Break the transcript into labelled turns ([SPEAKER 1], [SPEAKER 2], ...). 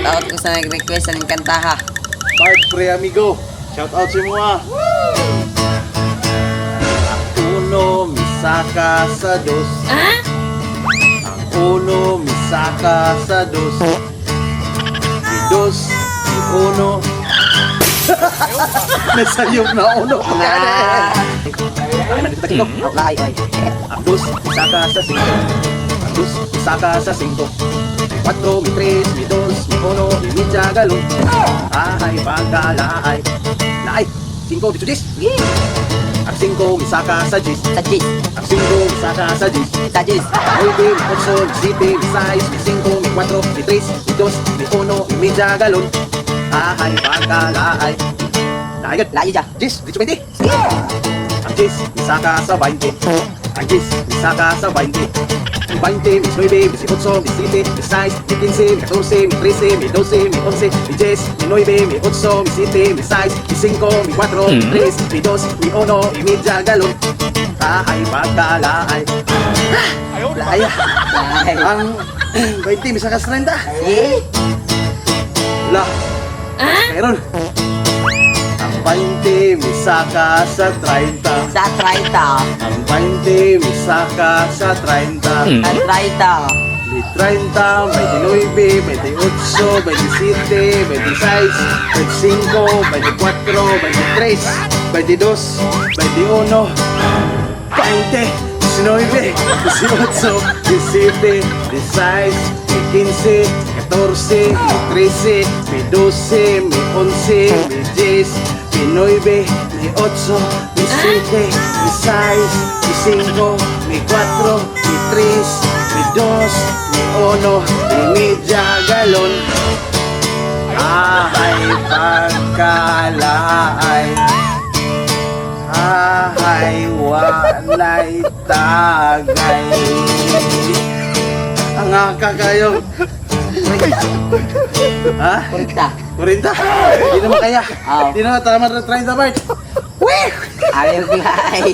[SPEAKER 1] out ko sa nag-request ng kantaha.
[SPEAKER 2] Bart Pre Amigo, shout out sa mga. Uno, misaka sa dos.
[SPEAKER 1] Ah?
[SPEAKER 2] Ang uno, misaka sa dos. Mi dos, mi uno. Nasayop na uno. Ang dos, misaka sa cinco. Ang dos, misaka sa cinco. Mi 4, mi 3, mi 2, mi 1, mi media galon. Ay, pagkalaay. Laay, 5, dito 10. Ang 5, misaka sa 10.
[SPEAKER 1] Sa Jis.
[SPEAKER 2] Ang 5, misaka sa 10.
[SPEAKER 1] Sa Jis.
[SPEAKER 2] Muy bien, mi 8, mi 7, mi 6, mi 5, mi 4, mi 3, mi 2, mi 1, mi media galon. Ay, pagkalaay. Laay, gad.
[SPEAKER 1] Layo dyan.
[SPEAKER 2] 10, dito 20. Ang 10, misaka sa 20. Ang 10, misaka sa 20. Mi 20, mi 9, mi 18, mi 7, mi 6, mi 15, mi 14, mi 13, mi 12, mi 11, mi 10, mi 9, mi 8, mi 7, mi 6, mi 5, mi 4, mi 3, mi 2, mi 1, mi media galon. Ay, pagkalaay. Laya.
[SPEAKER 1] Ay.
[SPEAKER 2] Ang 20, mi saka sa 30.
[SPEAKER 1] Eh?
[SPEAKER 2] Wala. Meron. Ang 20, mi saka sa 30.
[SPEAKER 1] Sa 30.
[SPEAKER 2] Ang 20, mi saka sa 30.
[SPEAKER 1] Sa 30.
[SPEAKER 2] May 30, 29, 28, 27, 26, 25, 24, 23, 22, 21, 20, 19, 18, 17, 16, 15, 14, 13, 12, 11, 10, 9, 8, 7, 6, 5, 4, 3, 2, mi 1, mi media galon. Ay, pagkalaay. Ay, walay tagay. Ang kayo. Ha?
[SPEAKER 1] 40.
[SPEAKER 2] 40? Hindi naman kaya.
[SPEAKER 1] Oo.
[SPEAKER 2] Hindi naman, tama na 30 Bart.
[SPEAKER 1] Ayaw ko nga ay.